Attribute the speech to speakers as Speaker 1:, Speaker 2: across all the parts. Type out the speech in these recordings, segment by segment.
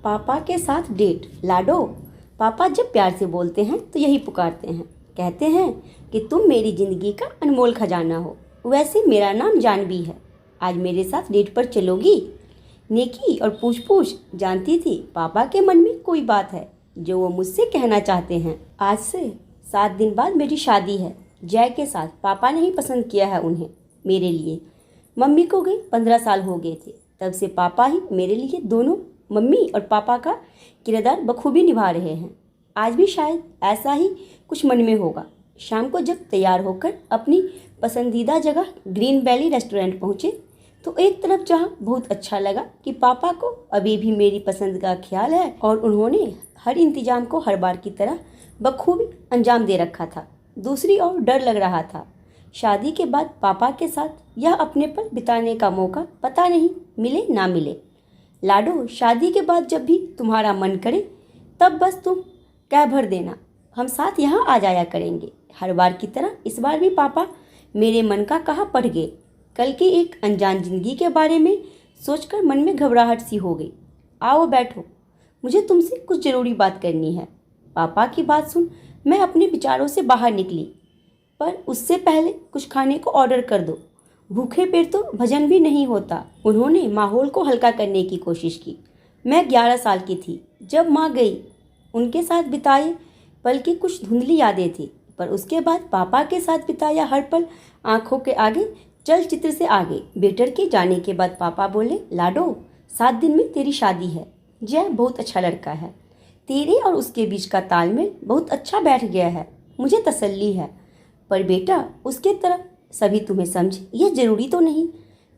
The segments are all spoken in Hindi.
Speaker 1: पापा के साथ डेट। लाडो, पापा जब प्यार से बोलते हैं तो यही पुकारते हैं। कहते हैं कि तुम मेरी ज़िंदगी का अनमोल खजाना हो। वैसे मेरा नाम जानवी है। आज मेरे साथ डेट पर चलोगी? नेकी और पूछ पूछ जानती थी पापा के मन में कोई बात है जो वो मुझसे कहना चाहते हैं। आज से 7 दिन बाद मेरी शादी है जय के साथ। पापा ने ही पसंद किया है उन्हें मेरे लिए। मम्मी को गई 15 साल हो गए थे, तब से पापा ही मेरे लिए दोनों मम्मी और पापा का किरदार बखूबी निभा रहे हैं। आज भी शायद ऐसा ही कुछ मन में होगा। शाम को जब तैयार होकर अपनी पसंदीदा जगह ग्रीन वैली रेस्टोरेंट पहुँचे तो एक तरफ जहाँ बहुत अच्छा लगा कि पापा को अभी भी मेरी पसंद का ख्याल है और उन्होंने हर इंतजाम को हर बार की तरह बखूबी अंजाम दे रखा था, दूसरी ओर डर लग रहा था। शादी के बाद पापा के साथ यह अपने पल बिताने का मौका पता नहीं मिले ना मिले। लाडो, शादी के बाद जब भी तुम्हारा मन करे तब बस तुम कह भर देना, हम साथ यहाँ आ जाया करेंगे। हर बार की तरह इस बार भी पापा मेरे मन का कहा पढ़ गए। कल की एक अनजान जिंदगी के बारे में सोचकर मन में घबराहट सी हो गई। आओ बैठो, मुझे तुमसे कुछ ज़रूरी बात करनी है। पापा की बात सुन मैं अपने विचारों से बाहर निकली, पर उससे पहले कुछ खाने को ऑर्डर कर दो, भूखे पेट तो भजन भी नहीं होता। उन्होंने माहौल को हल्का करने की कोशिश की। मैं 11 साल की थी जब माँ गई। उनके साथ बिताए पल की कुछ धुंधली यादें थी, पर उसके बाद पापा के साथ बिताया हर पल आंखों के आगे चलचित्र से आगे। बेटर के जाने के बाद पापा बोले, लाडो 7 दिन में तेरी शादी है। जय बहुत अच्छा लड़का है, तेरे और उसके बीच का तालमेल बहुत अच्छा बैठ गया है, मुझे तसल्ली है। पर बेटा उसके तरह सभी तुम्हें समझे यह जरूरी तो नहीं।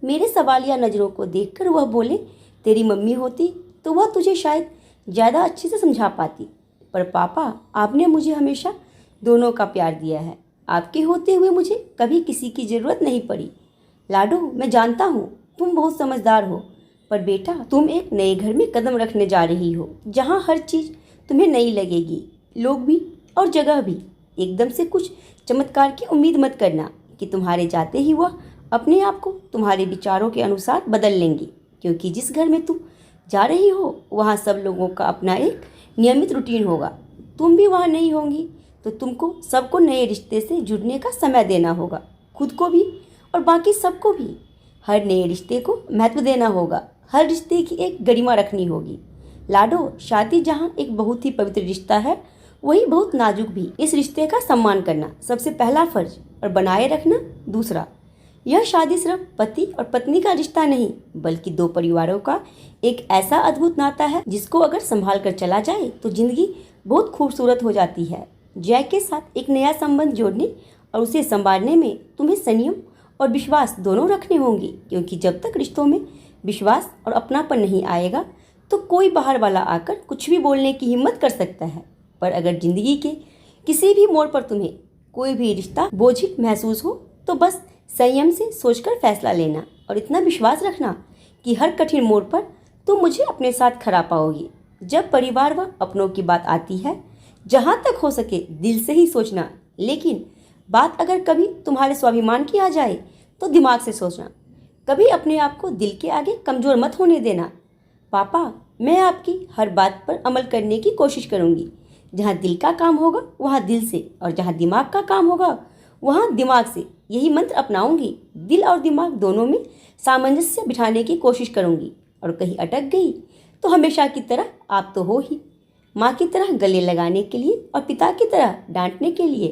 Speaker 1: मेरे सवालिया नज़रों को देखकर वह बोले, तेरी मम्मी होती तो वह तुझे शायद ज़्यादा अच्छे से समझा पाती, पर पापा आपने मुझे हमेशा दोनों का प्यार दिया है। आपके होते हुए मुझे कभी किसी की ज़रूरत नहीं पड़ी। लाडो, मैं जानता हूँ तुम बहुत समझदार हो, पर बेटा तुम एक नए घर में कदम रखने जा रही हो जहाँ हर चीज़ तुम्हें नई लगेगी, लोग भी और जगह भी। एकदम से कुछ चमत्कार की उम्मीद मत करना कि तुम्हारे जाते ही वह अपने आप को तुम्हारे विचारों के अनुसार बदल लेंगी, क्योंकि जिस घर में तुम जा रही हो वहाँ सब लोगों का अपना एक नियमित रूटीन होगा। तुम भी वहाँ नहीं होंगी तो तुमको सबको नए रिश्ते से जुड़ने का समय देना होगा, खुद को भी और बाकी सबको भी। हर नए रिश्ते को महत्व देना होगा, हर रिश्ते की एक गरिमा रखनी होगी। लाडो, शादी जहाँ एक बहुत ही पवित्र रिश्ता है वही बहुत नाजुक भी। इस रिश्ते का सम्मान करना सबसे पहला फर्ज और बनाए रखना दूसरा। यह शादी सिर्फ पति और पत्नी का रिश्ता नहीं बल्कि 2 परिवारों का एक ऐसा अद्भुत नाता है जिसको अगर संभाल कर चला जाए तो जिंदगी बहुत खूबसूरत हो जाती है। जय के साथ एक नया संबंध जोड़ने और उसे संभालने में तुम्हें संयम और विश्वास दोनों रखने होंगे, क्योंकि जब तक रिश्तों में विश्वास और अपनापन नहीं आएगा तो कोई बाहर वाला आकर कुछ भी बोलने की हिम्मत कर सकता है। पर अगर जिंदगी के किसी भी मोड़ पर तुम्हें कोई भी रिश्ता बोझिल महसूस हो तो बस संयम से सोचकर फैसला लेना और इतना विश्वास रखना कि हर कठिन मोड़ पर तुम मुझे अपने साथ खड़ा पाओगी। जब परिवार व अपनों की बात आती है, जहाँ तक हो सके दिल से ही सोचना, लेकिन बात अगर कभी तुम्हारे स्वाभिमान की आ जाए तो दिमाग से सोचना। कभी अपने आप को दिल के आगे कमज़ोर मत होने देना। पापा, मैं आपकी हर बात पर अमल करने की कोशिश करूँगी। जहाँ दिल का काम होगा वहाँ दिल से, और जहाँ दिमाग का काम होगा वहाँ दिमाग से। यही मंत्र अपनाऊंगी। दिल और दिमाग दोनों में सामंजस्य बिठाने की कोशिश करूंगी, और कहीं अटक गई तो हमेशा की तरह आप तो हो ही, माँ की तरह गले लगाने के लिए और पिता की तरह डांटने के लिए।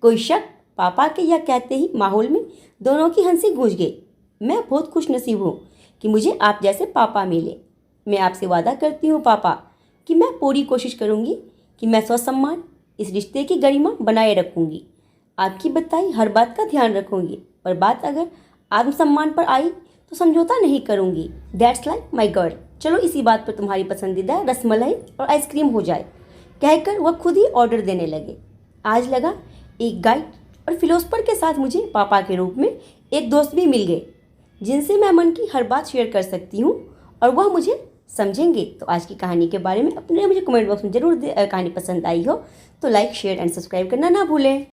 Speaker 1: कोई शक? पापा के यह कहते ही माहौल में दोनों की हंसी गूंज गई। मैं बहुत खुश नसीब हूँ कि मुझे आप जैसे पापा मिले। मैं आपसे वादा करती हूँ पापा कि मैं पूरी कोशिश करूँगी कि मैं स्वसम्मान इस रिश्ते की गरिमा बनाए रखूँगी। आपकी बताई हर बात का ध्यान रखूँगी, पर बात अगर आत्मसम्मान पर आई तो समझौता नहीं करूँगी। That's like my girl. चलो इसी बात पर तुम्हारी पसंदीदा रसमलाई और आइसक्रीम हो जाए, कहकर वह खुद ही ऑर्डर देने लगे। आज लगा एक गाइड और फिलोसफर के साथ मुझे पापा के रूप में एक दोस्त भी मिल गए जिनसे मैं मन की हर बात शेयर कर सकती हूँ और वह मुझे समझेंगे। तो आज की कहानी के बारे में अपने मुझे कमेंट बॉक्स में जरूर कहानी पसंद आई हो तो लाइक, शेयर एंड सब्सक्राइब करना ना भूलें।